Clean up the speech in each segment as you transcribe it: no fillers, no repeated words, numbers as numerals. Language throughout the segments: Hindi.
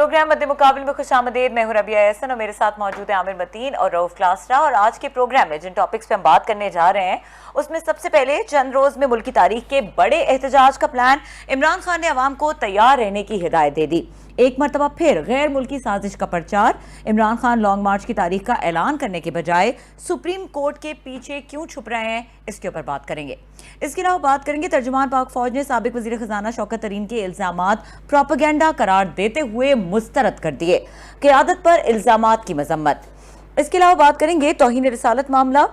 प्रोग्राम मध्य मुकाबले में खुशामदीद। मैं हूं रबिया एहसन और मेरे साथ मौजूद है आमिर मतीन और रऊफ क्लासरा। और आज के प्रोग्राम में जिन टॉपिक्स पे हम बात करने जा रहे हैं उसमें सबसे पहले चंद रोज में मुल्की तारीख के बड़े एहतजाज का प्लान। इमरान खान ने अवाम को तैयार रहने की हिदायत दे दी। एक मरतबा फिर गैर मुल्की साजिश का प्रचार। इमरान खान लॉन्ग मार्च की तारीख का ऐलान करने के बजाय सुप्रीम कोर्ट के पीछे क्यों छुप रहे हैं, इसके ऊपर बात करेंगे। इसके अलावा बात करेंगे तर्जुमान पाक फौज ने साबिक वजीर खजाना शौकत तरीन के इल्जामात प्रोपेगेंडा करार देते हुए मुस्तरद कर दिए। क़यादत पर इल्जामात की मजम्मत। इसके अलावा बात करेंगे तौहीन रिसालत मामला।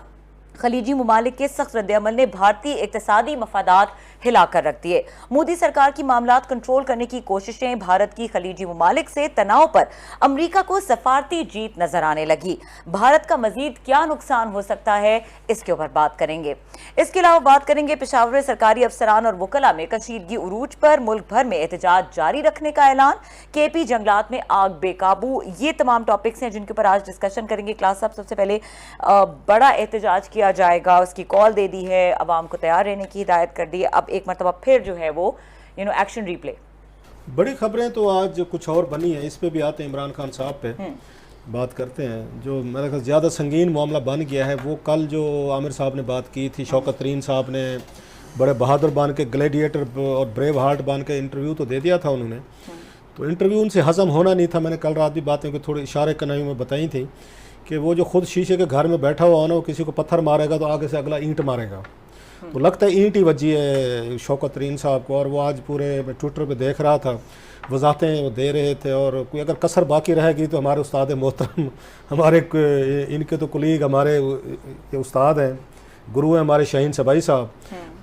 खलीजी ममालिक के सख्त रद्द-ए-अमल ने भारतीय इक्तिसादी मफादात हिलाकर रख दिए। मोदी सरकार की मामलात कंट्रोल करने की कोशिशें। भारत की खलीजी ममालिक से तनाव पर अमरीका को सफारती जीत नजर आने लगी। भारत का मजीद क्या नुकसान हो सकता है, इसके ऊपर बात करेंगे। इसके अलावा बात करेंगे पेशावर में सरकारी अफसरान और वकला में कशीदगी उरूज पर। मुल्क भर में एहतजाज जारी रखने का ऐलान। केपी जंगलात में आग बेकाबू। ये तमाम टॉपिक्स हैं जिनके ऊपर आज डिस्कशन करेंगे। क्लास साहब, सबसे पहले बड़ा एहतजाज किया जाएगा, उसकी कॉल दे दी है, अवाम को तैयार रहने की हिदायत कर दी है। अब एक मरतबा फिर जो है वो एक्शन रिप्ले। बड़ी खबरें तो आज कुछ और बनी है, इस पे भी आते हैं। इमरान खान साहब पे बात करते हैं। जो मेरे ख्याल ज़्यादा संगीन मामला बन गया है वो कल जो आमिर साहब ने बात की थी, शौकत तरीन साहब ने बड़े बहादुर बन के, ग्लैडिएटर और ब्रेव हार्ट बन के इंटरव्यू तो दे दिया था उन्होंने। तो इंटरव्यू उनसे हज़म होना नहीं था। मैंने कल रात भी बातें को थोड़ी इशारे कनाई में बताई थी कि वो जो खुद शीशे के घर में बैठा हुआ ना, वो किसी को पत्थर मारेगा तो आगे से अगला ईंट मारेगा। तो लगता है ईंट ही बजी है शौकत तरीन साहब को। और वो आज पूरे ट्विटर पे देख रहा था, वजाहतें वो दे रहे थे। और कोई अगर कसर बाकी रहेगी तो हमारे उस्ताद मोहतरम, हमारे इनके तो कुलीग, हमारे ये उस्ताद हैं, गुरु हैं हमारे शाहीन सबाई साहब।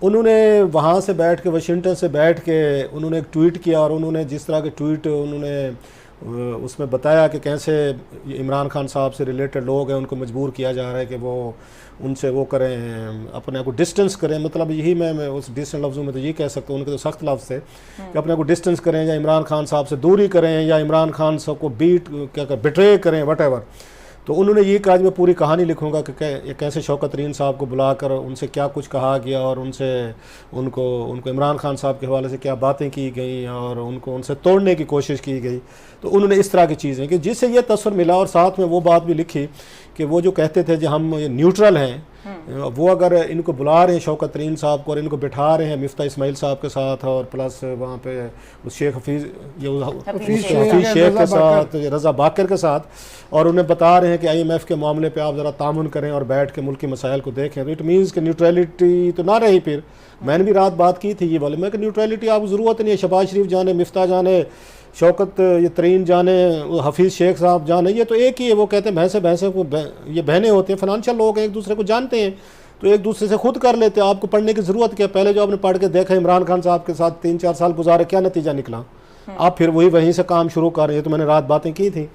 उन्होंने वहाँ से बैठ के, वाशिंगटन से बैठ के उन्होंने एक ट्वीट किया। और उन्होंने जिस तरह के ट्वीट उन्होंने उसमें बताया कि कैसे इमरान खान साहब से रिलेटेड लोग हैं, उनको मजबूर किया जा रहा है कि वो उनसे वो करें, अपने आप को डिस्टेंस करें। मतलब यही मैं उस डिस्टेंस लफ्ज़ों में तो ये कह सकता हूँ, उनके तो सख्त लफ्ज़ थे कि अपने को डिस्टेंस करें या इमरान खान साहब से दूरी करें या इमरान खान साहब को बिट्रे करें, वट। तो उन्होंने ये कहा, मैं पूरी कहानी लिखूंगा कि कैसे शौकत तरीन साहब को बुलाकर उनसे क्या कुछ कहा गया और उनको इमरान खान साहब के हवाले से क्या बातें की गई और उनसे तोड़ने की कोशिश की गई। तो उन्होंने इस तरह की चीज़ें कि जिससे ये तस्वर मिला। और साथ में वो बात भी लिखी कि वो जो कहते थे जो हम न्यूट्रल हैं, वो अगर इनको बुला रहे हैं शौकत तरीन साहब को और इनको बिठा रहे हैं मिफ्ता इस्माइल साहब के साथ और प्लस वहाँ पे उस शेख हफीज़ शेख के साथ, रज़ा बाकर के साथ, और उन्हें बता रहे हैं कि IMF के मामले पे आप ज़रा तामुन करें और बैठ के मुल्क के मसाइल को देखें। तो इट मीन्स कि न्यूट्रलिटी तो ना रही। फिर मैंने भी रात बात की थी ये वाले में कि न्यूट्रलिटी आपको ज़रूरत नहीं है। शहबाज शरीफ जाने, मिफ्ता जाने, शौकत ये तरीन जाने, हफीज़ शेख साहब जाने, ये तो एक ही है। वो कहते हैं भैंसे को ये बहनें होते हैं, फाइनेंशियल लोग हैं, एक दूसरे को जानते हैं, तो एक दूसरे से खुद कर लेते हैं। आपको पढ़ने की ज़रूरत क्या? पहले जो आपने पढ़ के देखा इमरान खान साहब के साथ 3-4 साल गुजारे, क्या नतीजा निकला? आप फिर वहीं से काम शुरू कर रहे हैं। तो मैंने रात बातें की थी।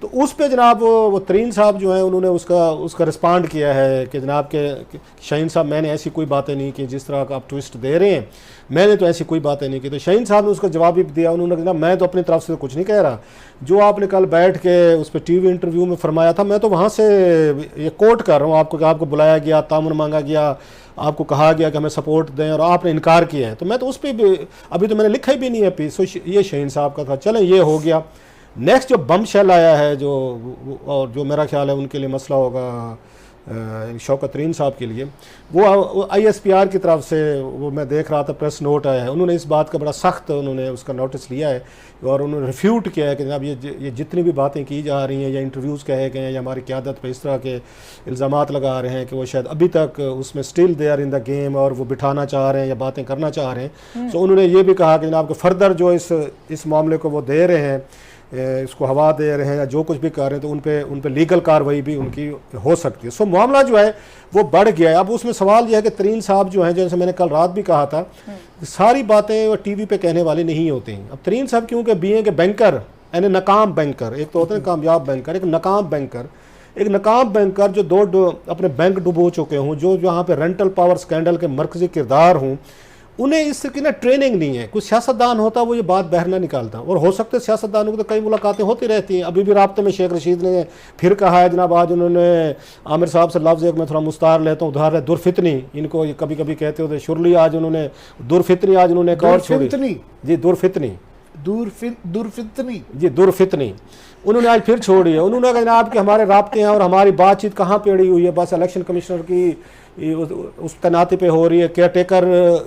तो उस पे जनाब वो तरीन साहब जो हैं उन्होंने उसका रिस्पॉन्ड किया है कि जनाब के शाहीन साहब, मैंने ऐसी कोई बातें नहीं की जिस तरह का आप ट्विस्ट दे रहे हैं, मैंने तो ऐसी कोई बातें नहीं की। तो शाहीन साहब ने उसका जवाब भी दिया। उन्होंने कहा मैं तो अपनी तरफ से कुछ नहीं कह रहा, जो आपने कल बैठ के उस पर TV इंटरव्यू में फरमाया था, मैं तो वहाँ से ये कोट कर रहा हूँ आपको कि आपको बुलाया गया, तामुन मांगा गया, आपको कहा गया कि हमें सपोर्ट दें और आपने इनकार किया है। तो मैं तो उस पर भी अभी तो मैंने लिखा ही भी नहीं है पीस। ये शाहीन साहब का था। चलें, ये हो गया। नेक्स्ट जो बम शेल आया है और जो मेरा ख्याल है उनके लिए मसला होगा शौकत तरीन साहब के लिए, वो ISPR की तरफ से वो मैं देख रहा था प्रेस नोट आया है। उन्होंने इस बात का बड़ा सख्त उन्होंने उसका नोटिस लिया है और उन्होंने रिफ्यूट किया है कि जनाब ये जितनी भी बातें की जा रही हैं या इंटरव्यूज़ कहे गए हैं या हमारी क़यादत पे इस तरह के इल्ज़ामात लगा रहे हैं कि वो शायद अभी तक उसमें still they are in the game और वो बिठाना चाह रहे हैं या बातें करना चाह रहे हैं। तो उन्होंने ये भी कहा कि जनाब के फर्दर जो इस मामले को वो दे रहे हैं, इसको हवा दे रहे हैं या जो कुछ भी कर रहे हैं, तो उन पे लीगल कार्रवाई भी उनकी हो सकती है। सो मामला जो है वो बढ़ गया है। अब उसमें सवाल यह है कि तरीन साहब जो हैं, जैसे मैंने कल रात भी कहा था, सारी बातें वो TV पे कहने वाली नहीं होती हैं। अब तरीन साहब क्योंकि बीइंग के बैंकर, यानी नाकाम बैंकर, एक तो होते हैं कामयाब बैंकर, एक नाकाम बैंकर, जो दो अपने बैंक डुबो चुके हों, जो यहाँ पे रेंटल पावर स्कैंडल के मरकजी किरदार हों, उन्हें इसकी ना ट्रेनिंग नहीं है। कुछ सियासतदान होता वो ये बात बाहर ना निकालता। और हो सकते सियासतदानों की तो कई मुलाकातें होती रहती हैं। अभी भी राब्ते में शेख रशीद ने फिर कहा है जनाब, आज उन्होंने आमिर साहब से लफ्ज़ एक मैं थोड़ा मुस्तार लेता हूँ, उधार है दुरफितनी, इनको कभी कभी कहते होते शुरली, आज उन्होंने दुरफितनी, आज उन्होंने एक और छोड़ी जी, दुरफितनी दुरफितनी जी दुरफितनी, उन्होंने आज फिर छोड़ी है। उन्होंने कहा जनाब कि हमारे राब्ते हैं और हमारी बातचीत कहाँ पे अड़ी हुई है, बस इलेक्शन कमिश्नर की उस तैनाती पे हो रही है, केयर टेकर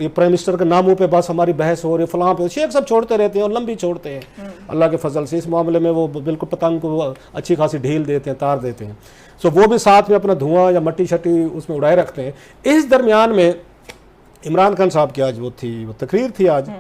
प्राइम मिनिस्टर के नामों पे बस हमारी बहस हो रही है, फलां पे शेख सब छोड़ते रहते हैं और लंबी छोड़ते हैं। अल्लाह के फजल से इस मामले में वो बिल्कुल पतंग को अच्छी खासी ढील देते हैं, तार देते हैं। सो वो भी साथ में अपना धुआं या मट्टी शट्टी उसमें उड़ाए रखते हैं। इस दरमियान में इमरान खान साहब की आज वो तकरीर थी। आज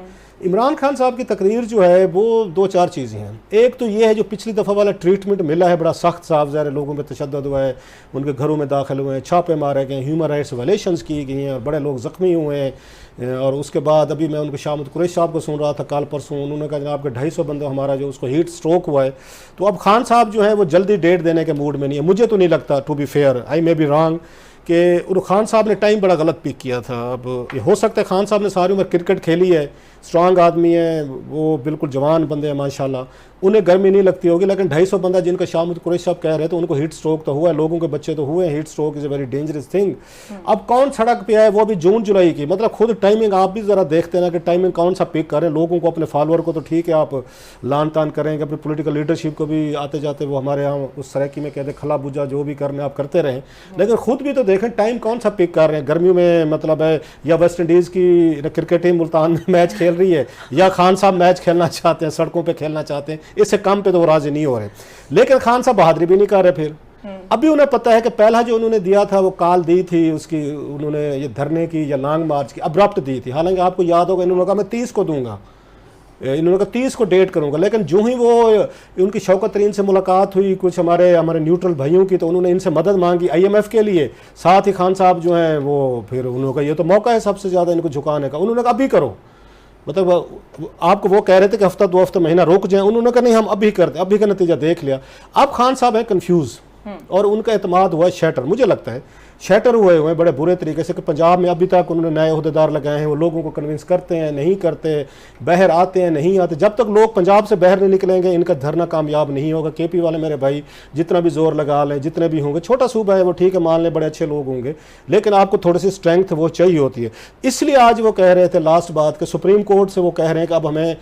इमरान खान साहब की तकरीर जो है वो 2-4 चीज़ें हैं। एक तो ये है जो पिछली दफ़ा वाला ट्रीटमेंट मिला है, बड़ा सख्त साफ ज़ाहिर लोगों में तशद्दुद हुआ है, उनके घरों में दाखिल हुए हैं, छापे मारे गए, ह्यूमन राइट्स वायलेशंस की गई हैं और बड़े लोग ज़ख्मी हुए हैं। और उसके बाद अभी मैं उनके शामद कुरैश साहब को सुन रहा था कल परसों, उन्होंने कहा जनाब के 250 बंदा हमारा जो उसको हीट स्ट्रोक हुआ है। तो अब खान साहब जो है वो जल्दी डेट देने के मूड में नहीं है। मुझे तो नहीं लगता, to be fair, I may be wrong, कि खान साहब ने टाइम बड़ा गलत पिक किया था। अब ये हो सकता है खान साहब ने सारी उम्र क्रिकेट खेली है, स्ट्रांग आदमी है, वो बिल्कुल जवान बंदे हैं माशाल्लाह, उन्हें गर्मी नहीं लगती होगी। लेकिन 250 बंदा जिनका शामुद कुरैश साहब कह रहे थे उनको हीट स्ट्रोक तो हुआ है, लोगों के बच्चे तो हुए हैं। Heat stroke is a very dangerous thing. अब कौन सड़क पे आए, वो भी जून जुलाई की, मतलब खुद टाइमिंग आप भी ज़रा देखते ना कि टाइमिंग कौन सा पिक करें। लोगों को, अपने फॉलोअर को तो ठीक है आप लान तान करेंगे, अपनी पोलिटिकल लीडरशिप को भी आते जाते वो हमारे यहाँ उस सराकी में कहते खला बुझा जो भी करने आप करते रहें, लेकिन खुद भी तो देखें टाइम कौन सा पिक कर रहे हैं। गर्मियों में मतलब है या वेस्ट इंडीज़ की क्रिकेट टीम मुल्तान में मैच खेल रही है या खान साहब मैच खेलना चाहते हैं, सड़कों पे खेलना चाहते हैं, इससे कम पे तो वो राजी नहीं हो रहे। लेकिन खान साहब बहादुरी भी नहीं कर रहे। फिर अभी उन्हें पता है कि पहला जो उन्होंने दिया था वो कॉल दी थी उसकी, उन्होंने ये धरने की या लॉन्ग मार्च की अब्रप्ट दी थी। हालांकि आपको याद होगा इन्होंने कहा मैं 30 को दूंगा, इन्होंने कहा 30 को डेट करूंगा। लेकिन जो ही वो उनकी शौकत तरीन से मुलाकात हुई कुछ हमारे न्यूट्रल भाइयों की, तो उन्होंने इनसे मदद मांगी IMF के लिए। साथ ही खान साहब जो हैं वो फिर उन्होंने कहा ये तो मौका है सबसे ज़्यादा इनको झुकाने का। उन्होंने कहा अभी करो, मतलब आपको वो कह रहे थे कि हफ्ता 2 हफ्ते महीना रुक जाए, उन्होंने कहा नहीं हम अभी करते, अभी का नतीजा देख लिया। अब खान साहब है कंफ्यूज और उनका एतमाद हुआ शैटर, मुझे लगता है शैटर हुए हैं बड़े बुरे तरीके से कि पंजाब में अभी तक उन्होंने नए अहदेदार लगाए हैं, वो लोगों को कन्विंस करते हैं, नहीं करते, बाहर आते हैं, नहीं आते। जब तक लोग पंजाब से बाहर नहीं निकलेंगे इनका धरना कामयाब नहीं होगा। KP वाले मेरे भाई जितना भी जोर लगा लें, जितने भी होंगे, छोटा सूबा है वो ठीक है मान लें, बड़े अच्छे लोग होंगे, लेकिन आपको थोड़ी सी स्ट्रेंथ वो चाहिए होती है। इसलिए आज वो कह रहे थे लास्ट बात कि सुप्रीम कोर्ट से वो कह रहे हैं कि अब हमें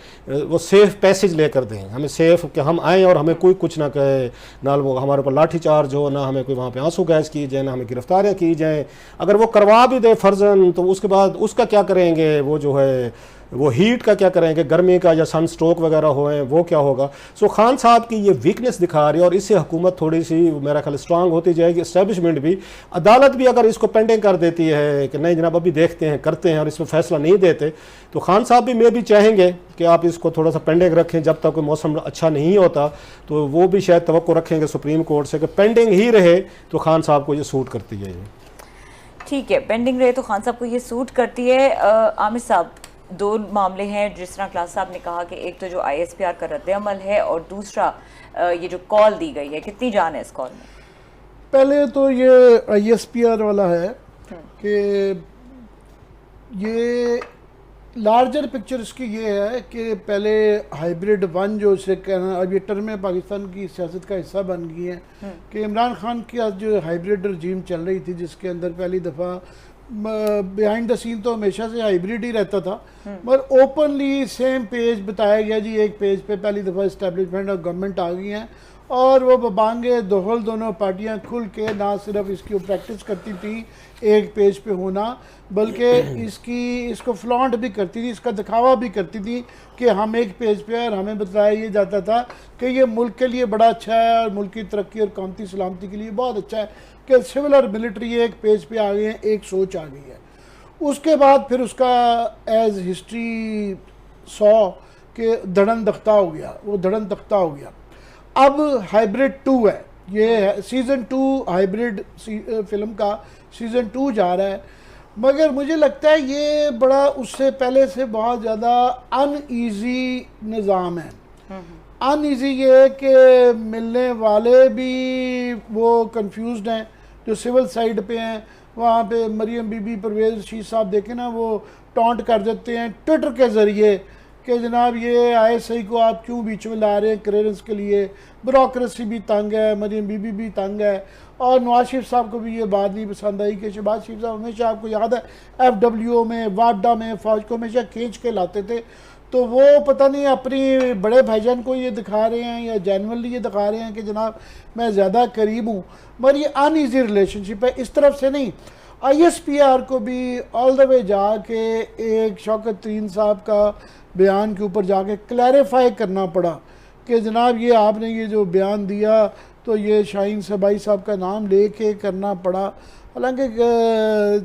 वो सेफ पैसेज लेकर दें, हमें सेफ कि हम आएँ और हमें कोई कुछ ना कहे, ना वो हमारे ऊपर लाठी चार्ज हो, ना हमें कोई वहाँ पर आंसू गैस की जाए, ना हमें गिरफ्तारियाँ की जाएँ। अगर वो करवा भी दे फर्जन तो उसके बाद उसका क्या करेंगे, वो जो है वो हीट का क्या करेंगे, गर्मी का या सन स्ट्रोक वगैरह होए वो क्या होगा। सो खान साहब की ये वीकनेस दिखा रही है और इससे हुकूमत थोड़ी सी मेरा ख्याल स्ट्रांग होती जाएगी। इस्टेब्लिशमेंट भी, अदालत भी अगर इसको पेंडिंग कर देती है कि नहीं जनाब अभी देखते हैं करते हैं और इसमें फैसला नहीं देते, तो खान साहब भी भी चाहेंगे कि आप इसको थोड़ा सा पेंडिंग रखें जब तक मौसम अच्छा नहीं होता। तो वो भी शायद तवक्को रखेंगे सुप्रीम कोर्ट से कि पेंडिंग ही रहे तो खान साहब को ये सूट करती है। ठीक है, पेंडिंग रहे तो खान साहब को ये सूट करती है। आमिर साहब, 2 मामले हैं जिस तरह क्लास साहब ने कहा कि एक तो जो ISPR का रद्द-ए-अमल है और दूसरा ये जो कॉल दी गई है, कितनी जान है इस कॉल में? पहले तो ये ISPR वाला है कि ये लार्जर पिक्चर इसकी ये है कि पहले हाइब्रिड 1 जो इसे कहना, अब ये टर्में पाकिस्तान की सियासत का हिस्सा बन गई हैं कि इमरान खान की आज जो हाइब्रिड रजीम चल रही थी जिसके अंदर पहली दफ़ा बिहाइंड द सीन तो हमेशा से हाइब्रिड ही रहता था, मगर ओपनली सेम पेज बताया गया जी, एक पेज पे पहली दफ़ा इस्टेब्लिशमेंट और गवर्नमेंट आ गई हैं और वो बबांगे दोहल दोनों पार्टियां खुल के ना सिर्फ इसकी प्रैक्टिस करती थी एक पेज पे होना, बल्कि इसको फ्लॉन्ट भी करती थी, इसका दिखावा भी करती थी कि हम एक पेज पे, और हमें बताया ये जाता था कि ये मुल्क के लिए बड़ा अच्छा है और मुल्क की तरक्की और कौमी सलामती के लिए बहुत अच्छा है कि सिविल और मिलिट्री एक पेज पे आ गए हैं, एक सोच आ गई है। उसके बाद फिर उसका एज हिस्ट्री 100 के धड़न तख्ता हो गया, वो धड़न तख्ता हो गया। अब हाइब्रिड 2 है, ये सीज़न 2 हाइब्रिड फिल्म का सीज़न 2 जा रहा है, मगर मुझे लगता है ये बड़ा उससे पहले से बहुत ज़्यादा अनईज़ी निज़ाम है। अनईज़ी ये है कि मिलने वाले भी वो कंफ्यूज्ड हैं, जो सिविल साइड पे हैं वहाँ पे मरियम बीबी, परवेज़ रशीद साहब देखें ना, वो टॉन्ट कर देते हैं ट्विटर के ज़रिए कि जनाब ये ISI को आप क्यों बीच में ला रहे हैं क्लियरेंस के लिए, ब्यूरोक्रेसी भी तंग है, मरियम बीबी भी तंग है। और नवाज शरीफ साहब को भी ये बात नहीं पसंद आई कि शहबाज शरीफ साहब हमेशा, आपको याद है, FWO में, वाडा में फ़ौज को हमेशा खींच के लाते थे। तो वो पता नहीं अपनी बड़े भाईजान को ये दिखा रहे हैं या जेन्युइनली ये दिखा रहे हैं कि जनाब मैं ज़्यादा करीब हूँ, मगर ये अनईजी रिलेशनशिप है। इस तरफ से नहीं, ISPR को भी ऑल द वे जाके एक शौकत तरीन साहब का बयान के ऊपर जाके क्लैरिफाई करना पड़ा कि जनाब ये आपने ये जो बयान दिया तो ये शाहीन सबाई साहब का नाम लेके करना पड़ा। हालांकि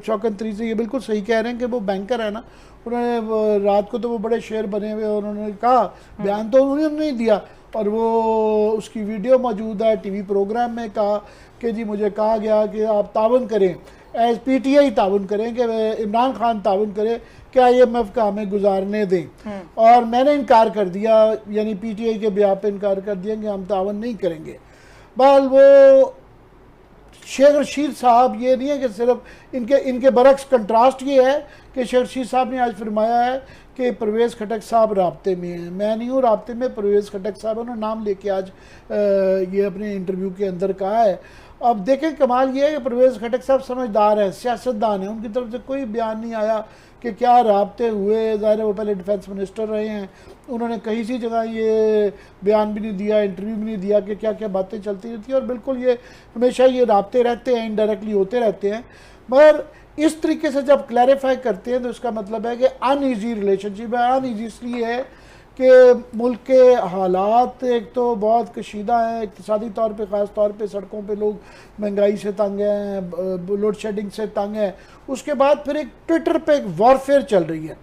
शौकत तरीन से ये बिल्कुल सही कह रहे हैं कि वो बैंकर है ना, उन्होंने रात को तो वो बड़े शेर बने हुए और उन्होंने कहा, बयान तो उन्होंने नहीं दिया और वो उसकी वीडियो मौजूद है, TV प्रोग्राम में कहा कि जी मुझे कहा गया कि आप तावन करें, एज PTI तावन करें, कि इमरान खान तावन करे कि IMF का हमें गुजारने दें, और मैंने इनकार कर दिया, यानी PTI के बयान पे इनकार कर दिया कि हम तावन नहीं करेंगे। बहरहाल वो शेख रशीद साहब, ये नहीं है कि सिर्फ इनके बरक्स कंट्रास्ट ये है कि शेख रशीद साहब ने आज फरमाया है कि परवेज़ खटक साहब राब्ते में हैं। मैं नहीं हूँ राब्ते में, परवेज़ खटक साहब उन्होंने नाम लेके आज ये अपने इंटरव्यू के अंदर कहा है। अब देखें कमाल ये है कि परवेज़ खटक साहब समझदार हैं, सियासतदान हैं, उनकी तरफ से कोई बयान नहीं आया कि क्या राब्ते हुए। ज़ाहिर है वो पहले डिफेंस मिनिस्टर रहे हैं, उन्होंने कहीं सी जगह ये बयान भी नहीं दिया, इंटरव्यू भी नहीं दिया कि क्या क्या बातें चलती रहती हैं, और बिल्कुल ये हमेशा ये राब्ते रहते हैं, इनडायरेक्टली होते रहते हैं। मगर इस तरीके से जब क्लैरिफाई करते हैं तो इसका मतलब है कि अनईजी रिलेशनशिप है। अनईजी इसलिए है कि मुल्क के हालात एक तो बहुत कशीदा है, इक़्तिसादी तौर पे ख़ास तौर पे सड़कों पे लोग महंगाई से तंग हैं, लोड शेडिंग से तंग है। उसके बाद फिर एक ट्विटर पे एक वॉरफेयर चल रही है,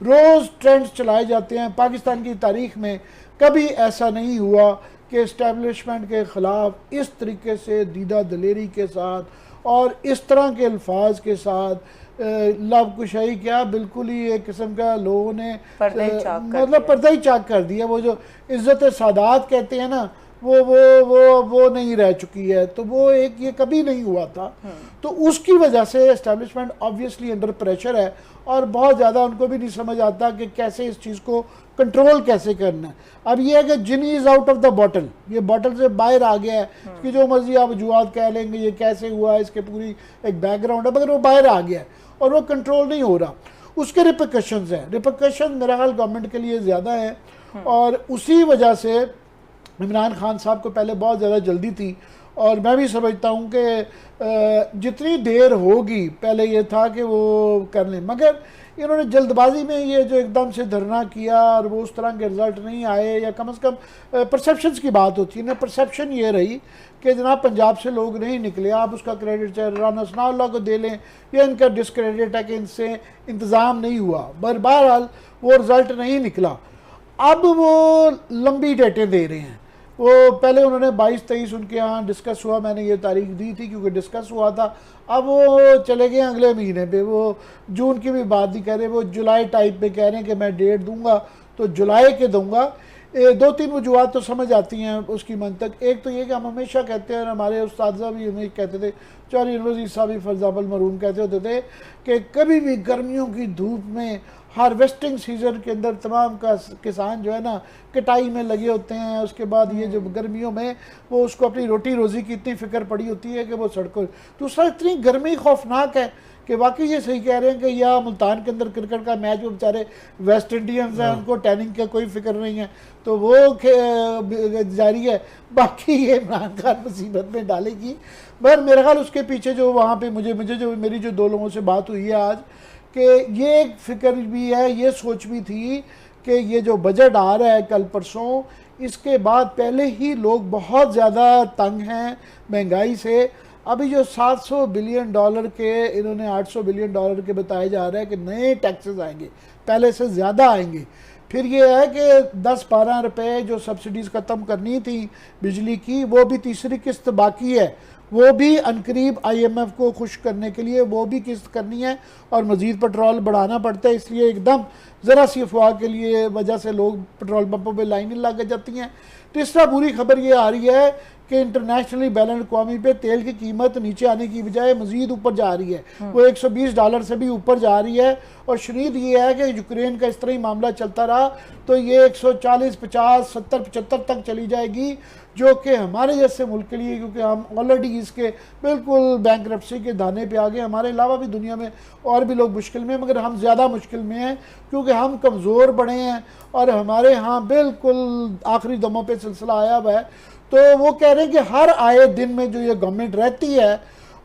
रोज़ ट्रेंड्स चलाए जाते हैं। पाकिस्तान की तारीख में कभी ऐसा नहीं हुआ कि इस्टेब्लिशमेंट के ख़िलाफ़ इस तरीके से दीदा दलेरी के साथ और इस तरह के अल्फाज के साथ लव कुशाई, क्या बिल्कुल ही एक किस्म का लोगों ने मतलब पर्दा ही चाक कर दिया। वो जो इज़्ज़त सादात कहते हैं ना, वो नहीं रह चुकी है। तो वो एक ये कभी नहीं हुआ था, तो उसकी वजह से एस्टेब्लिशमेंट ऑब्वियसली अंडर प्रेशर है और बहुत ज़्यादा उनको भी नहीं समझ आता कि कैसे इस चीज़ को कंट्रोल कैसे करना है। अब ये है कि genie is out of the bottle, ये बॉटल से बाहर आ गया है, कि जो मर्जी आप वजूहात कह लेंगे ये कैसे हुआ, इसके पूरी एक बैकग्राउंड है, मगर वो बाहर आ गया है और वो कंट्रोल नहीं हो रहा। उसके रिपरकशंस हैं, रिपरकशन मेरा ख्याल गवर्नमेंट के लिए ज़्यादा है, और उसी वजह से इमरान खान साहब को पहले बहुत ज़्यादा जल्दी थी। और मैं भी समझता हूँ कि जितनी देर होगी, पहले ये था कि वो कर लें, मगर इन्होंने जल्दबाजी में ये जो एकदम से धरना किया और वो उस तरह के रिज़ल्ट नहीं आए, या कम से कम परसेप्शंस की बात होती है ना। परसेप्शन ये रही कि जनाब पंजाब से लोग नहीं निकले, आप उसका क्रेडिट चाहे राना सनाउल्लाह को दे लें, या इनका डिसक्रेडिट है कि इनसे इंतज़ाम नहीं हुआ। बहरहाल वो रिज़ल्ट नहीं निकला। अब वो लंबी डेटें दे रहे हैं। वो पहले उन्होंने 22-23 उनके यहाँ डिस्कस हुआ, मैंने ये तारीख दी थी क्योंकि डिस्कस हुआ था। अब वो चले गए अगले महीने पे, वो जून की भी बात नहीं कह रहे, वो जुलाई टाइप पे कह रहे हैं कि मैं डेट दूंगा तो जुलाई के दूंगा। 2-3 वजूहत तो समझ आती हैं उसकी मंतक। एक तो ये कि हम हमेशा कहते हैं, हमारे उस्ताद भी हमें कहते थे, चौधरी यूनिवर्सिटी साहब भी फरजाबल मरूम कहते होते थे कि कभी भी गर्मियों की धूप में हार्वेस्टिंग सीजन के अंदर तमाम का किसान जो है ना कटाई में लगे होते हैं। उसके बाद ये जो गर्मियों में वो उसको अपनी रोटी रोज़ी की इतनी फ़िक्र पड़ी होती है कि वो सड़कों, दूसरा इतनी गर्मी खौफनाक है कि वाकई ये सही कह रहे हैं कि या मुल्तान के अंदर क्रिकेट का मैच, वो बेचारे वेस्ट इंडियंस हैं, उनको टैनिंग का कोई फिक्र नहीं है, तो वो जारी है। बाकी ये इमरान खान मुसीबत में डालेगी। मगर मेरा ख्याल उसके पीछे जो वहाँ पे मुझे जो मेरी जो 2 लोगों से बात हुई है आज, कि ये एक फ़िक्र भी है, ये सोच भी थी कि ये जो बजट आ रहा है कल परसों, इसके बाद पहले ही लोग बहुत ज़्यादा तंग हैं महंगाई से। अभी जो $700 बिलियन के, इन्होंने $800 बिलियन के बताया जा रहा है कि नए टैक्सेस आएंगे, पहले से ज़्यादा आएंगे। फिर ये है कि 10-12 रुपये जो सब्सिडीज़ ख़त्म करनी थी बिजली की, वो भी तीसरी किस्त बाकी है, वो भी अनकरीब IMF को खुश करने के लिए वो भी किस्त करनी है, और मज़ीद पेट्रोल बढ़ाना पड़ता है। इसलिए एकदम ज़रा सी अफवाह के लिए वजह से लोग पेट्रोल पंपों पे लाइनें लग जाती हैं। तीसरा बुरी खबर ये आ रही है कि इंटरनेशनली बैलेंस इकॉनमी पे तेल की कीमत नीचे आने की बजाय मजीद ऊपर जा रही है, वो $120 से भी ऊपर जा रही है। और शरीद ये है कि यूक्रेन का इस तरह ही मामला चलता रहा तो ये 140, 50, 70, 75 तक चली जाएगी, जो कि हमारे जैसे मुल्क के लिए, क्योंकि हम ऑलरेडी इसके बिल्कुल बैंकरप्सी के दाने पे आ गए। हमारे अलावा भी दुनिया में और भी लोग मुश्किल में हैं, मगर हम ज़्यादा मुश्किल में हैं क्योंकि हम कमज़ोर बड़े हैं और हमारे यहाँ बिल्कुल आखिरी दमों पे सिलसिला आया हुआ है। तो वो कह रहे हैं कि हर आए दिन में जो ये गवर्नमेंट रहती है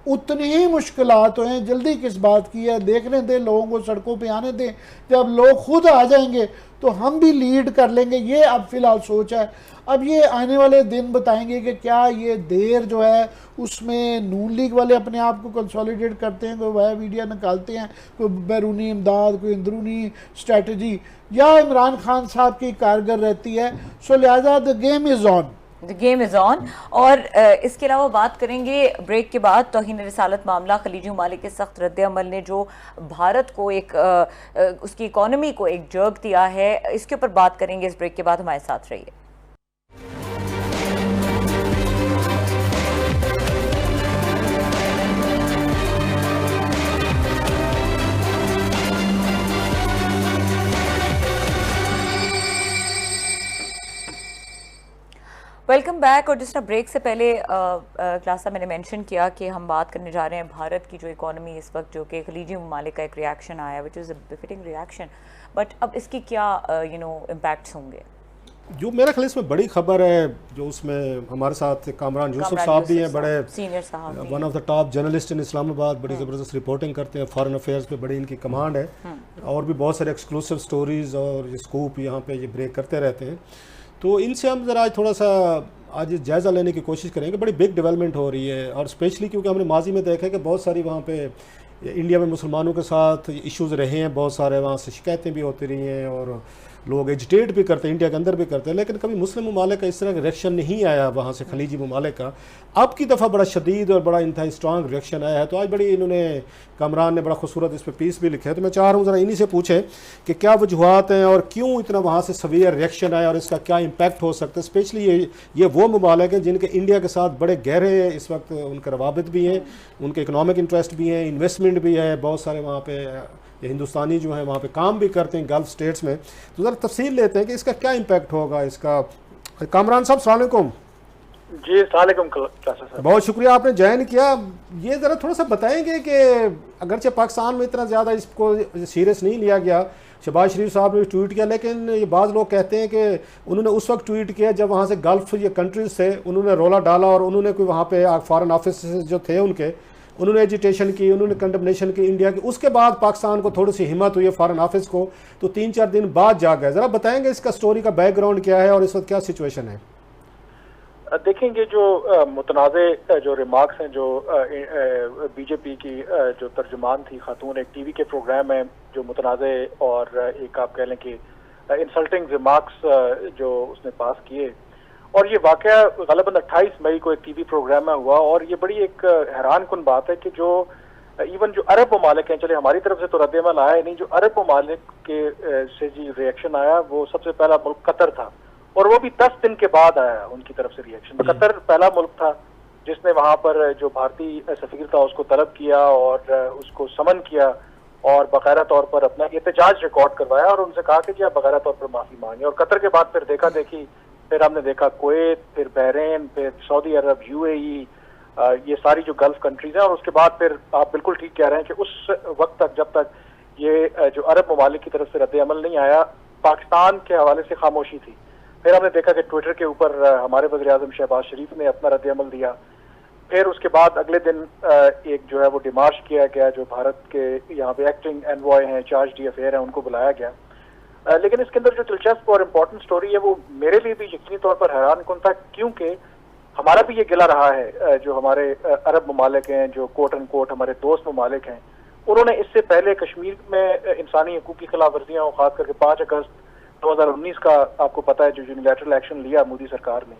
उतनी ही मुश्किलात हैं, जल्दी किस बात की है, देखने दें, लोगों को सड़कों पे आने दें, जब लोग खुद आ जाएंगे तो हम भी लीड कर लेंगे। ये अब फिलहाल सोच है। अब ये आने वाले दिन बताएंगे कि क्या ये देर जो है उसमें नून लीग वाले अपने आप को कंसोलिडेट करते हैं, कोई वह मीडिया निकालते हैं, कोई बैरूनी इमदाद, कोई अंदरूनी स्ट्रेटजी, या इमरान खान साहब की कारगर रहती है। सो लिहाजा the game is on, the game is on. और इसके अलावा बात करेंगे ब्रेक के बाद तौहीन रिसालत मामला, खलीजी ममालिक के सख्त रद्द-ए-अमल ने जो भारत को एक उसकी इकॉनमी को एक जर्क दिया है, इसके ऊपर बात करेंगे इस ब्रेक के बाद। हमारे साथ रहिए। Welcome back. और जिस तरह ब्रेक से पहले क्लास मैंने मेंशन किया कि हम बात करने जा रहे हैं भारत की जो इकॉनमी इस वक्त, जो कि खलीजी ममालिक का एक रिएक्शन आया, which is a befitting reaction, but अब इसकी क्या इम्पैक्ट्स होंगे? जो मेरा ख्याल इसमें बड़ी खबर है, जो उसमें हमारे साथ कामरान यूसुफ साहब भी हैं, बड़े सीनियर साहब, one of the top journalist इन इस्लामाबाद, बड़ी ज़बरदस्त रिपोर्टिंग करते हैं, फॉरेन अफेयर्स पे बड़ी इनकी कमांड है, और भी बहुत सारे एक्सक्लूसिव स्टोरीज़ और स्कूप यहाँ पे ये ब्रेक करते रहते हैं। तो इनसे हम ज़रा आज थोड़ा सा आज जायज़ा लेने की कोशिश करेंगे। बड़ी बिग डेवलपमेंट हो रही है, और स्पेशली क्योंकि हमने माजी में देखा है कि बहुत सारी वहाँ पे इंडिया में मुसलमानों के साथ इश्यूज़ रहे हैं, बहुत सारे वहाँ से शिकायतें भी होती रही हैं और लोग एजिटेट भी करते हैं, इंडिया के अंदर भी करते हैं, लेकिन कभी मुस्लिम ममालिक का इस तरह का रिएक्शन नहीं आया वहाँ से, खलीजी ममालिक का। अब की दफ़ा बड़ा शदीद और बड़ा इंतहाई स्ट्रॉन्ग रिएक्शन आया है। तो आज बड़ी इन्होंने, कामरान ने बड़ा खूबसूरत इस पर पीस भी लिखा है। तो मैं चाह रहा हूँ ज़रा इन्हीं से पूछें कि क्या वजूहत हैं और क्यों इतना वहाँ से सवियर रिएक्शन आया और इसका क्या इम्पैक्ट हो सकता है। स्पेशली ये वो ममालिक हैं जिनके इंडिया के साथ बड़े गहरे इस वक्त उनके रवाबित भी हैं, उनके इकनॉमिक इंटरेस्ट भी हैं, इन्वेस्टमेंट भी है, बहुत सारे वहाँ पे ये हिंदुस्तानी जो है वहाँ पे काम भी करते हैं गल्फ स्टेट्स में। तो ज़रा तफसील लेते हैं कि इसका क्या इम्पैक्ट होगा इसका। कामरान साहब अस्सलाम वालेकुम। जी अस्सलाम वालेकुम। बहुत शुक्रिया आपने ज्वाइन किया। ये ज़रा थोड़ा सा बताएंगे कि अगरचे पाकिस्तान में इतना ज़्यादा इसको सीरियस नहीं लिया गया, शहबाज शरीफ साहब ने ट्वीट किया, लेकिन ये बाज़ लोग कहते हैं कि उन्होंने उस वक्त ट्वीट किया जब वहाँ से गल्फ ये कंट्रीज थे, उन्होंने रोला डाला और उन्होंने कोई वहाँ पे फॉरेन ऑफिस जो थे उनके, उन्होंने एजिटेशन की, उन्होंने कंडमनेशन की इंडिया की। उसके बाद पाकिस्तान को थोड़ी सी हिम्मत हुई है फॉरेन ऑफिस को, तो 3-4 दिन बाद जा गए। ज़रा बताएंगे इसका स्टोरी का बैकग्राउंड क्या है और इस वक्त क्या सिचुएशन है। देखेंगे जो मुतनाज़े जो रिमार्क्स हैं, जो बीजेपी की जो तर्जुमान थी खातून, एक टीवी के प्रोग्राम में जो मुतनाज़े और एक आप कह लें कि इंसल्टिंग रिमार्क्स जो उसने पास किए, और ये वाकया ग़ालिबन 28 मई को एक टीवी प्रोग्राम में हुआ। और ये बड़ी एक हैरान कुन बात है कि जो इवन जो अरब ममालिक हैं, चले हमारी तरफ से तो रद्द-ए-अमल आया नहीं, जो अरब ममालिक के से जी रिएक्शन आया वो सबसे पहला मुल्क कतर था, और वो भी 10 दिन के बाद आया उनकी तरफ से रिएक्शन। कतर पहला मुल्क था जिसने वहाँ पर जो भारतीय सफीर था उसको तलब किया और उसको समन किया और बाकायदा तौर पर अपना एहतजाज रिकॉर्ड करवाया और उनसे कहा कि जी आप बाकायदा तौर पर माफ़ी मांगे। और कतर के बाद फिर देखा देखी, फिर हमने देखा कुवैत, फिर बहरीन, फिर सऊदी अरब, UAE, ये सारी जो गल्फ कंट्रीज हैं। और उसके बाद फिर आप बिल्कुल ठीक कह रहे हैं कि उस वक्त तक जब तक ये जो अरब ममालिक की तरफ से रद्द-ए-अमल नहीं आया, पाकिस्तान के हवाले से खामोशी थी। फिर हमने देखा कि ट्विटर के ऊपर हमारे वज़ीर-ए-आज़म शहबाज शरीफ ने अपना रद्द-ए-अमल दिया। फिर उसके बाद अगले दिन एक जो है वो डिमार्च किया गया, जो भारत के यहाँ पे एक्टिंग एनवॉय हैं, चार्ज डी अफेयर हैं, उनको बुलाया गया। लेकिन इसके अंदर जो दिलचस्प और इम्पोर्टेंट स्टोरी है वो मेरे लिए भी यकीनी तौर पर हैरान कुन था, क्योंकि हमारा भी ये गिला रहा है, जो हमारे अरब ममालिक हैं, जो कोट एंड कोट हमारे दोस्त ममालिक हैं, उन्होंने इससे पहले कश्मीर में इंसानी हकूक़ की खिलाफ वर्जियाँ, खास करके 5 अगस्त 2019 का आपको पता है जो यूनिलैटरल एक्शन लिया मोदी सरकार ने,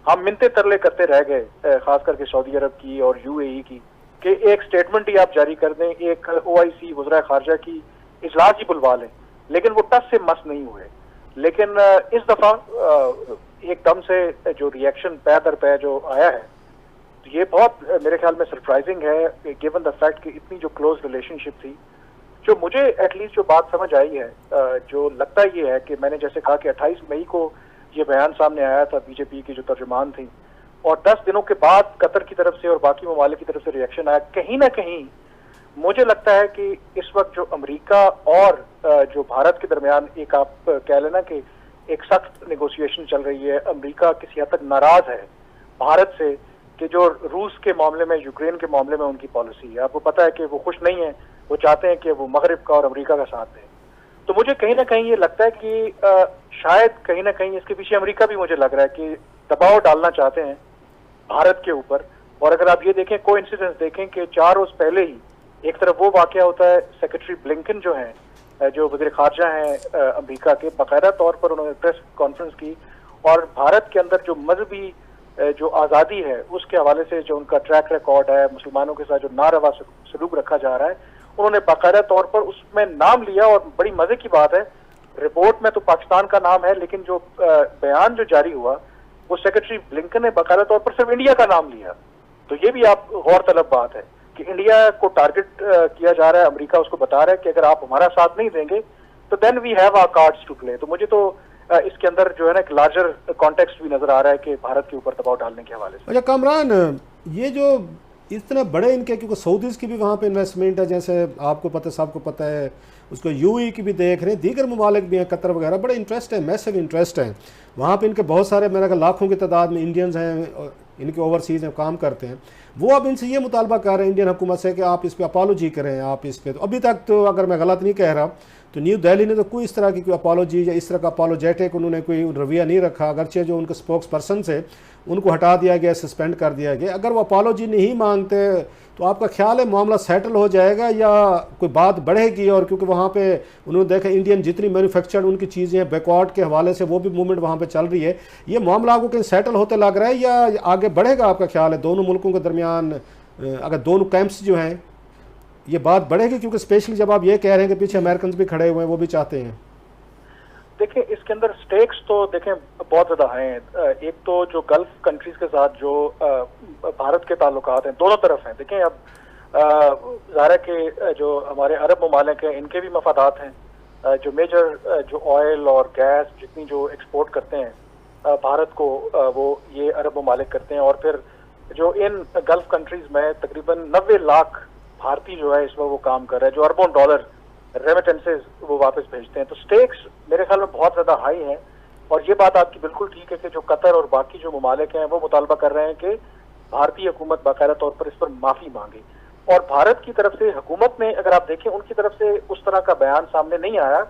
हम मिन्नतें तरले करते रह गए, खास करके सऊदी अरब की और UAE की, कि एक स्टेटमेंट ही आप जारी कर दें, एक OIC वज़रा ख़ारजा की इजलास ही बुलवा लें, लेकिन वो टस से मस नहीं हुए। लेकिन इस दफा एकदम से जो रिएक्शन पै दर पै जो आया है, तो ये बहुत मेरे ख्याल में सरप्राइजिंग है गिवन द फैक्ट कि इतनी जो क्लोज रिलेशनशिप थी। जो मुझे एटलीस्ट जो बात समझ आई है, जो लगता ये है कि मैंने जैसे कहा कि 28 मई को ये बयान सामने आया था बीजेपी की जो तर्जुमान थी, और 10 दिनों के बाद कतर की तरफ से और बाकी ममालिक की तरफ से रिएक्शन आया। कहीं ना कहीं मुझे लगता है कि इस वक्त जो अमेरिका और जो भारत के दरमियान एक आप कह लेना कि एक सख्त नेगोशिएशन चल रही है। अमेरिका किसी हद तक नाराज है भारत से कि जो रूस के मामले में, यूक्रेन के मामले में उनकी पॉलिसी है। आपको पता है कि वो खुश नहीं है, वो चाहते हैं कि वो मगरिब का और अमेरिका का साथ दें। तो मुझे कहीं ना कहीं ये लगता है कि शायद कहीं ना कहीं इसके पीछे अमेरिका भी मुझे लग रहा है कि दबाव डालना चाहते हैं भारत के ऊपर। और अगर आप ये देखें, कोइंसिडेंस देखें कि 4 रोज पहले ही एक तरफ वो वाकया होता है, सेक्रेटरी ब्लिंकन जो हैं, जो वज़ीर ख़ारजा हैं अमेरिका के, बाकायदा तौर पर उन्होंने प्रेस कॉन्फ्रेंस की और भारत के अंदर जो मजहबी जो आज़ादी है उसके हवाले से जो उनका ट्रैक रिकॉर्ड है, मुसलमानों के साथ जो नारवा सलूक रखा जा रहा है, उन्होंने बाकायदा तौर पर उसमें नाम लिया। और बड़ी मजे की बात है, रिपोर्ट में तो पाकिस्तान का नाम है, लेकिन जो बयान जो जारी हुआ वो सेक्रेटरी ब्लिंकन ने बाकायदा तौर पर सिर्फ इंडिया का नाम लिया। तो ये भी आप गौर तलब बात है कि इंडिया को टारगेट किया जा रहा है। अमेरिका उसको बता रहा है कि अगर आप हमारा साथ नहीं देंगे तो then we have our cards to play. तो मुझे तो इसके अंदर जो है ना एक लार्जर कॉन्टेक्स्ट भी नजर आ रहा है कि भारत के ऊपर दबाव डालने के हवाले से। अच्छा कामरान, ये जो इतने बड़े इनके, क्योंकि सऊदीज़ की भी वहाँ पे इन्वेस्टमेंट है, जैसे आपको पता, सबको पता है, उसको यूएई की भी देख रहे हैं, दीगर ममालिक भी हैं, कतर वगैरह, बड़े इंटरेस्ट है, मैसिव इंटरेस्ट है वहाँ पे। इनके बहुत सारे मेरा ख्याल लाखों की तादाद में इंडियंस हैं, इनके ओवरसीज़ में काम करते हैं। वो अब इनसे ये मुतालबा कर रहे हैं इंडियन हुकूमत से कि आप इस पर अपोलॉजी करें, आप इस पर। तो अभी तक तो अगर मैं गलत नहीं कह रहा तो न्यू दिल्ली ने तो कोई इस तरह की कोई अपोलॉजी या इस तरह का अपोलोजेटिक उन्होंने कोई रवैया नहीं रखा। अगरचे जो उनके स्पोक्स पर्सन से उनको हटा दिया गया, सस्पेंड कर दिया गया। अगर वो अपोलॉजी नहीं मांगते तो आपका ख्याल है मामला सेटल हो जाएगा या कोई बात बढ़ेगी? और क्योंकि वहाँ पे उन्होंने देखा इंडियन जितनी मैन्युफैक्चर्ड उनकी चीज़ें बैकवर्ड के हवाले से वो भी मूवमेंट वहाँ पे चल रही है, ये मामला आपको कहीं सेटल होते लग रहा है या आगे बढ़ेगा? आपका ख्याल है दोनों मुल्कों के दरमियान, अगर दोनों कैंप्स जो हैं, ये बात बढ़ेगी? क्योंकि स्पेशली जब आप ये कह रहे हैं कि पीछे अमेरिकन भी खड़े हुए हैं, वो भी चाहते हैं। देखिए, इसके अंदर स्टेक्स तो देखें बहुत ज्यादा हैं। एक तो जो गल्फ कंट्रीज के साथ जो भारत के ताल्लुकात हैं, दोनों तरफ हैं। देखें, अब ज़ाहिर है कि जो हमारे अरब ममालिक हैं, इनके भी मफादात हैं। जो मेजर जो ऑयल और गैस जितनी जो एक्सपोर्ट करते हैं भारत को, वो ये अरब ममालिक करते हैं। और फिर जो इन गल्फ कंट्रीज में तकरीबन 90 लाख भारतीय जो है इसमें वो काम कर रहे हैं, जो अरबों डॉलर रेमिटेंसेज वो वापस भेजते हैं। तो स्टेक्स मेरे ख्याल में बहुत ज्यादा हाई हैं। और ये बात आपकी बिल्कुल ठीक है कि जो कतर और बाकी जो ममालिक हैं वो मुतालबा कर रहे हैं कि भारतीय हुकूमत बाकायदा तौर पर इस पर माफी मांगे। और भारत की तरफ से हुकूमत में अगर आप देखें, उनकी तरफ से उस तरह का बयान सामने नहीं आया।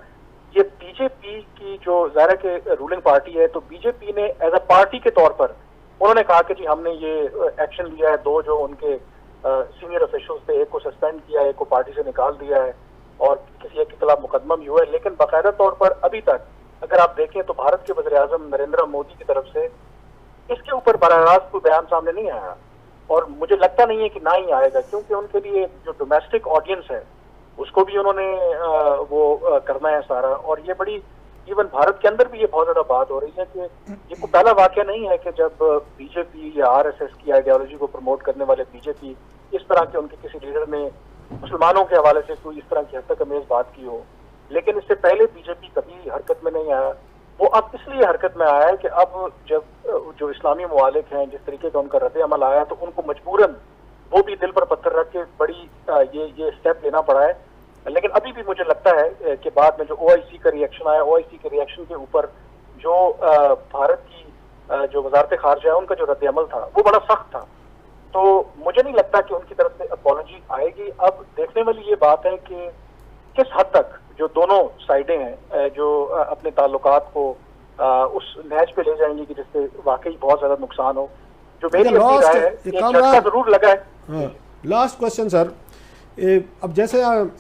ये बीजेपी की जो ज़ाहिर के रूलिंग पार्टी है, तो बीजेपी ने एज अ पार्टी के तौर पर उन्होंने कहा कि जी हमने ये एक्शन लिया है। 2 जो उनके सीनियर ऑफिशियल्स थे, एक को सस्पेंड किया है, एक को पार्टी से निकाल दिया है, और किसी एक के खिलाफ मुकदमा भी हुआ है। लेकिन बाकायदा तौर पर अभी तक अगर आप देखें तो भारत के वज़ीर-ए-आज़म नरेंद्र मोदी की तरफ से इसके ऊपर बराह रास्त कोई बयान सामने नहीं आया। और मुझे लगता नहीं है कि ना ही आएगा, क्योंकि उनके लिए जो डोमेस्टिक ऑडियंस है उसको भी उन्होंने वो करना है सारा। और ये बड़ी इवन भारत के अंदर भी ये बहुत ज्यादा बात हो रही है कि ये कोई पहला वाकया नहीं है कि जब बीजेपी या आरएसएस की आइडियोलॉजी को प्रमोट करने वाले बीजेपी इस तरह के उनके किसी लीडर ने मुसलमानों के हवाले से कोई इस तरह की हद तक अमेज बात की हो। लेकिन इससे पहले बीजेपी कभी हरकत में नहीं आया। वो अब इसलिए हरकत में आया है कि अब जब जो इस्लामी ममालिक हैं, जिस तरीके का उनका रद्द अमल आया, तो उनको मजबूरन वो भी दिल पर पत्थर रख के बड़ी ये स्टेप लेना पड़ा है। लेकिन अभी भी मुझे लगता है कि बाद में जो ओआईसी का रिएक्शन आया, ओआईसी के रिएक्शन के ऊपर जो भारत की जो वजारत खारजा है उनका जो रद्द अमल था वो बड़ा सख्त था। तो मुझे नहीं लगता कि उनकी तरफ से अपॉलॉजी आएगी। अब देखने वाली ये बात है कि किस हद तक जो दोनों साइडें हैं जो अपने ताल्लुकात को उस नहज पे ले जाएंगी कि जिससे वाकई बहुत ज्यादा नुकसान हो। जो मेरी अपनी राय है, एक झटका जरूर लगा है। लास्ट क्वेश्चन सर, अब जैसे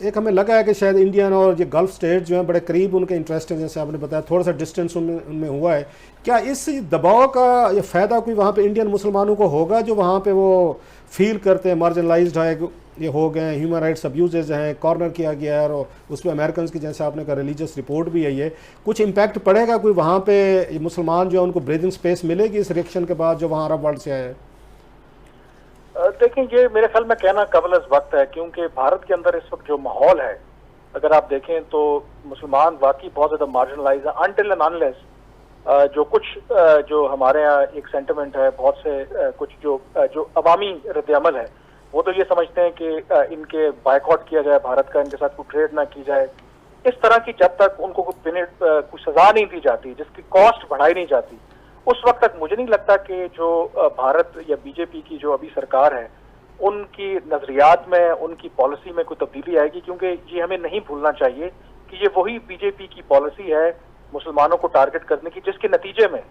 एक हमें लगा है कि शायद इंडियन और ये गल्फ स्टेट जो हैं बड़े करीब उनके इंटरेस्ट हैं, जैसे आपने बताया थोड़ा सा डिस्टेंस उनमें हुआ है। क्या इस दबाव का ये फ़ायदा कोई वहाँ पे इंडियन मुसलमानों को होगा जो वहाँ पे वो फील करते हैं मार्जिनलाइज्ड है? ये हो गए, ह्यूमन राइट्स अब्यूजेज हैं, कॉर्नर किया गया है, और उस पर अमेरिकन की जैसे आपने कहा रिलीजियस रिपोर्ट भी है, ये कुछ इम्पैक्ट पड़ेगा कोई वहाँ पे मुसलमान जो है उनको ब्रीदिंग स्पेस मिलेगी इस रिएक्शन के बाद जो वहाँ अरब वर्ल्ड से आए हैं? देखें, ये मेरे ख्याल में कहना कबल अज़ वक्त है, क्योंकि भारत के अंदर इस वक्त जो माहौल है, अगर आप देखें तो मुसलमान वाकई बहुत ज़्यादा मार्जिनलाइज है। अनटिल एंड अनलेस जो कुछ जो हमारे यहाँ एक सेंटिमेंट है, बहुत से कुछ जो अवामी रद्द-ए-अमल है, वो तो ये समझते हैं कि इनके बायकॉट किया जाए भारत का, इनके साथ कोई ट्रेड ना की जाए। इस तरह की जब तक उनको कोई सजा नहीं दी जाती, जिसकी कॉस्ट बढ़ाई नहीं जाती, उस वक्त तक मुझे नहीं लगता कि जो भारत या बीजेपी की जो अभी सरकार है उनकी नजरियात में, उनकी पॉलिसी में कोई तब्दीली आएगी। क्योंकि ये हमें नहीं भूलना चाहिए कि ये वही बीजेपी की पॉलिसी है मुसलमानों को टारगेट करने की, जिसके नतीजे में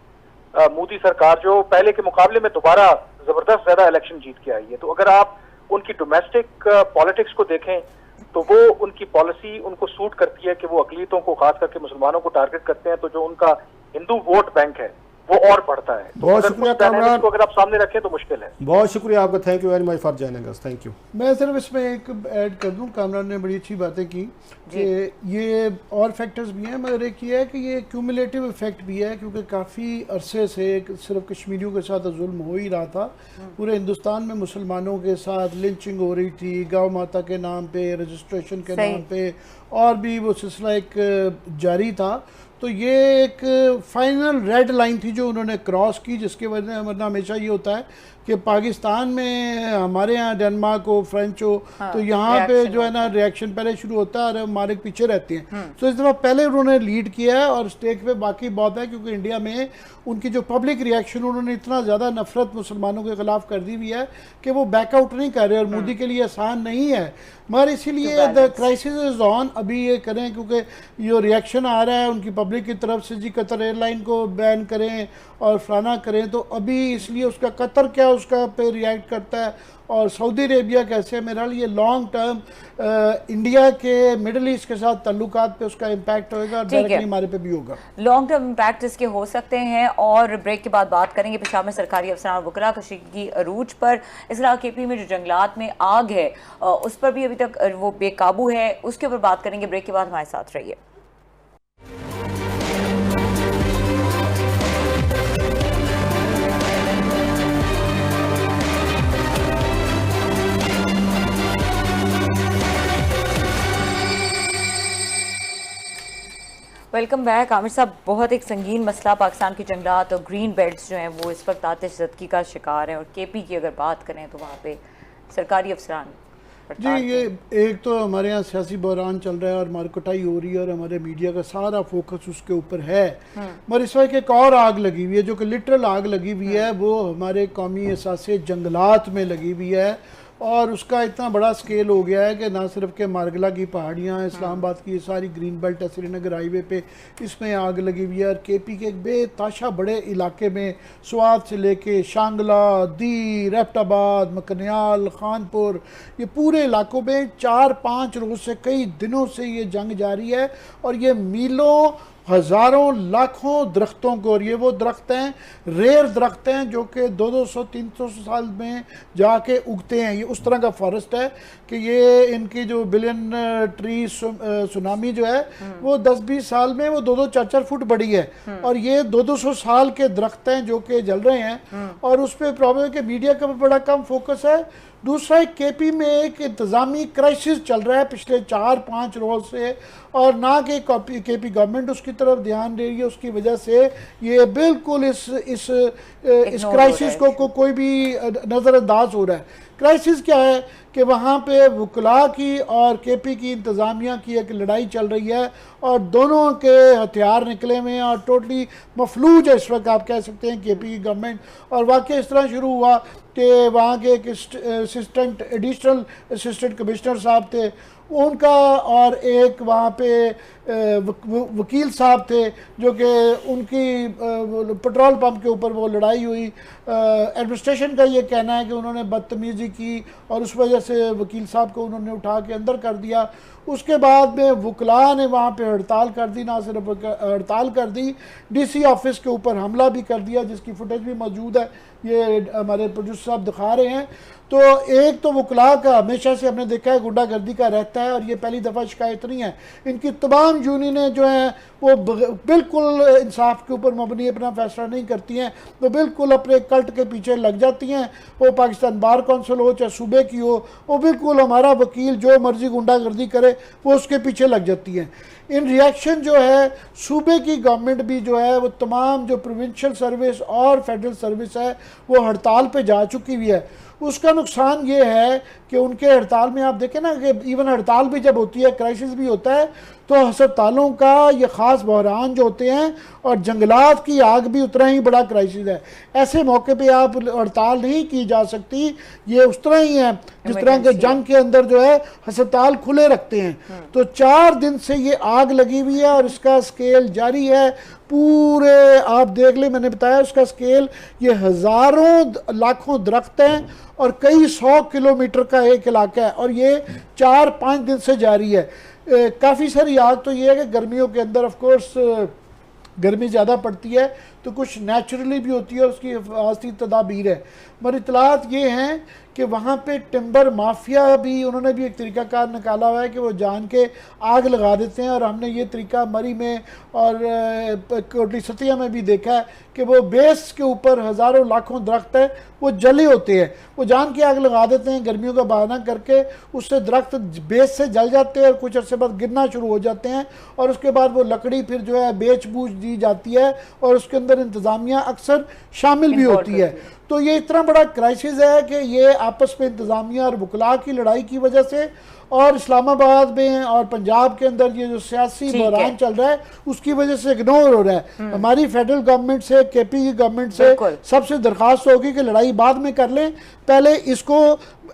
मोदी सरकार जो पहले के मुकाबले में दोबारा जबरदस्त ज्यादा इलेक्शन जीत के आई है। तो अगर आप उनकी डोमेस्टिक पॉलिटिक्स को देखें तो वो उनकी पॉलिसी उनको सूट करती है कि वो अकलीतों को, खास करके मुसलमानों को टारगेट करते हैं, तो जो उनका हिंदू वोट बैंक है वो और बढ़ता है। तो बहुत शुक्रिया कामरान, को अगर आप सामने रखें तो मुश्किल है। बहुत शुक्रिया आपका, thank you very much for joining us, thank you. मैं सिर्फ इसमें एक ऐड कर दूं, कामरान ने बड़ी अच्छी बातें की कि ये और फैक्टर्स भी हैं, मगर एक ये है कि ये क्यूमुलेटिव इफेक्ट भी है, क्योंकि काफ़ी अरसे से सिर्फ कश्मीरियों के साथ जुल्म हो ही रहा था, पूरे हिंदुस्तान में मुसलमानों के साथ लिंचिंग हो रही थी, गौ माता के नाम पे, रजिस्ट्रेशन के नाम पे, और भी वो सिलसिला एक जारी था। तो ये एक फाइनल रेड लाइन थी जो उन्होंने क्रॉस की, जिसके वजह वरना हमेशा ये होता है कि पाकिस्तान में हमारे यहाँ डेनमार्क हो, फ्रेंच हो, तो यहाँ पे जो है ना रिएक्शन पहले शुरू होता है और हमारे पीछे रहते हैं। तो इस दफ़ा पहले उन्होंने लीड किया है और स्टेक पे बाकी बहुत है, क्योंकि इंडिया में उनकी जो पब्लिक रिएक्शन, उन्होंने इतना ज़्यादा नफरत मुसलमानों के खिलाफ कर दी हुई है कि वो बैकआउट नहीं कर रहे, और मोदी के लिए आसान नहीं है। मगर इसीलिए द क्राइसिस इज ऑन, अभी ये करें, क्योंकि जो रिएक्शन आ रहा है उनकी पब्लिक की तरफ से, जी कतर एयरलाइन को बैन करें और फलाना करें, तो अभी इसलिए उसका कतर क्या उसका पे रिएक्ट करता है और सऊदी अरेबिया कैसे, मेरा लिए लॉन्ग टर्म इंडिया के मिडल ईस्ट के साथ ताल्लुकात पे उसका इम्पैक्ट होगा, डायरेक्टली हमारे पे भी होगा। लॉन्ग टर्म इम्पैक्ट इसके हो सकते हैं, और ब्रेक के बाद बात करेंगे पेशावर में सरकारी अफसरान और वकला कशी की अरूज पर। इस तरह केपी में जो जंगलात में आग है उस पर भी अभी तक वो बेकाबू है, उसके ऊपर बात करेंगे। ब्रेक के बाद हमारे साथ रहिए। Welcome back. आमिर साहब, बहुत एक संगीन मसला पाकिस्तान के जंगलात और ग्रीन बेल्ट्स जो हैं वो इस वक्त आतिश ज़दगी का शिकार हैं, और केपी की अगर बात करें तो वहाँ पे सरकारी अफसरान जी, ये एक तो हमारे यहाँ सियासी बहरान चल रहा है और मारकुटाई हो रही है और हमारे मीडिया का सारा फोकस उसके ऊपर है, मगर इस वक्त एक और आग लगी हुई है, जो कि लिटरल आग लगी हुई है, वो हमारे कौमी असासे जंगलात में लगी हुई है, और उसका इतना बड़ा स्केल हो गया है कि ना सिर्फ के मारगला की पहाड़ियाँ, इस्लामाबाद की ये सारी ग्रीन बेल्ट है, श्रीनगर हाईवे पे इसमें आग लगी हुई है, और केपी के एक बेताशा बड़े इलाके में स्वात से लेके शांगला, दीर, एबटाबाद, मकनियाल, खानपुर, ये पूरे इलाकों में 4-5 रोज़ से, कई दिनों से ये जंग जारी है, और ये मीलों हज़ारों लाखों दरख्तों को, और ये वो दरख्त हैं, रेयर दरख्त हैं जो कि 200-300 साल में जाके उगते हैं। ये उस तरह का फॉरेस्ट है कि ये इनकी जो बिलियन ट्री सुनामी जो है वो 10-20 साल में वो 2-4 फुट बड़ी है, और ये 200 साल के दरख्त हैं जो कि जल रहे हैं, और उस पर प्रॉब्लम है कि मीडिया का बड़ा कम फोकस है। दूसरा, केपी में एक इंतज़ामी क्राइसिस चल रहा है पिछले 4-5 रोज़ से, और ना कि केपी गवर्नमेंट उसकी तरफ ध्यान दे रही है, उसकी वजह से ये बिल्कुल इस क्राइसिस को कोई भी नज़रअंदाज हो रहा है। क्राइसिस क्या है कि वहाँ पे वकला की और केपी की इंतज़ामिया की एक लड़ाई चल रही है, और दोनों के हथियार निकले हुए हैं और टोटली मफलूज है इस वक्त, आप कह सकते हैं, केपी की गवर्नमेंट। और वाकई इस तरह शुरू हुआ कि वहाँ के एक एडिशनल असिस्टेंट कमिश्नर साहब थे, उनका और एक वहाँ पे वकील साहब थे, जो कि उनकी पेट्रोल पंप के ऊपर वो लड़ाई हुई। एडमिनिस्ट्रेशन का ये कहना है कि उन्होंने बदतमीज़ी की और उस वजह से वकील साहब को उन्होंने उठा के अंदर कर दिया। उसके बाद में वकला ने वहाँ पे हड़ताल कर दी, ना सिर्फ हड़ताल कर दी, डीसी ऑफिस के ऊपर हमला भी कर दिया, जिसकी फुटेज भी मौजूद है, ये हमारे प्रोड्यूसर साहब दिखा रहे हैं। तो एक तो वकला का हमेशा से हमने देखा है गुंडागर्दी का रहता है, और ये पहली दफ़ा शिकायत नहीं है। इनकी तमाम यूनियनें जो हैं वो बिल्कुल इंसाफ के ऊपर मबनी अपना फैसला नहीं करती हैं, तो बिल्कुल अपने कल्ट के पीछे लग जाती हैं। वो पाकिस्तान बार कौंसिल हो चाहे सूबे की हो, वो बिल्कुल हमारा वकील जो मर्जी गुंडागर्दी करे वो उसके पीछे लग जाती हैं। इन रिएक्शन जो है सूबे की गवर्नमेंट भी जो है वो तमाम जो प्रोविंशियल सर्विस और फेडरल सर्विस है वो हड़ताल पे जा चुकी हुई है। उसका नुकसान ये है कि उनके हड़ताल में आप देखें ना कि इवन हड़ताल भी जब होती है, क्राइसिस भी होता है, तो अस्पतालों का ये ख़ास बहरान जो होते हैं और जंगलात की आग भी उतना ही बड़ा क्राइसिस है। ऐसे मौके पे आप हड़ताल नहीं की जा सकती। ये उस तरह ही है जिस तरह के जंग के अंदर जो है अस्पताल खुले रखते हैं। तो 4 दिन से ये आग लगी हुई है और इसका स्केल जारी है पूरे, आप देख ले, मैंने बताया उसका स्केल, ये हज़ारों लाखों दरख्त हैं और कई 100 किलोमीटर का एक इलाका है, और ये 4-5 दिन से जारी है। काफ़ी सारी आग तो ये है कि गर्मियों के अंदर ऑफ कोर्स गर्मी ज़्यादा पड़ती है तो कुछ नेचुरली भी होती है और उसकी हिफाजती तदाबीर है। मगर इतलात ये हैं कि वहाँ पे टिम्बर माफिया भी, उन्होंने भी एक तरीक़ाकार निकाला हुआ है कि वो जान के आग लगा देते हैं, और हमने ये तरीका मरी में और कोटली सतिया में भी देखा है कि वो बेस के ऊपर हज़ारों लाखों दरख्त है वो जले होते हैं, वो जान के आग लगा देते हैं गर्मियों का बहाना करके, उससे दरख्त बेस से जल जाते हैं और कुछ अर्से बाद गिरना शुरू हो जाते हैं, और उसके बाद वो लकड़ी फिर जो है बेच बूझ दी जाती है और उसके अंदर इंतज़ामिया अक्सर शामिल भी होती है। तो ये इतना बड़ा क्राइसिस है कि ये आपस में इंतज़ामिया और वकला की लड़ाई की वजह से और इस्लामाबाद में और पंजाब के अंदर ये जो सियासी बहरान चल रहा है उसकी वजह से इग्नोर हो रहा है। हमारी फेडरल गवर्नमेंट से, केपी की गवर्नमेंट से सबसे दरख्वास्त होगी कि लड़ाई बाद में कर लें, पहले इसको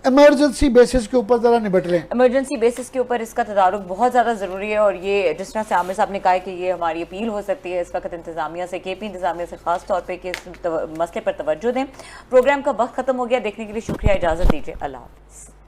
इमरजेंसी बेसिस के ऊपर ज़रा निपट लें। इमरजेंसी बेसिस के ऊपर इसका तदारुक बहुत ज़्यादा ज़रूरी है, और ये जिस तरह से आमिर साहब ने कहा कि ये हमारी अपील हो सकती है इस वक्त इंतज़ामिया से, केपी इंतज़ामिया से ख़ास तौर पे कि इस मसले पर तवज्जो दें। प्रोग्राम का वक्त ख़त्म हो गया, देखने के लिए शुक्रिया, इजाज़त दीजिए, अल्लाह हाफ़िज़।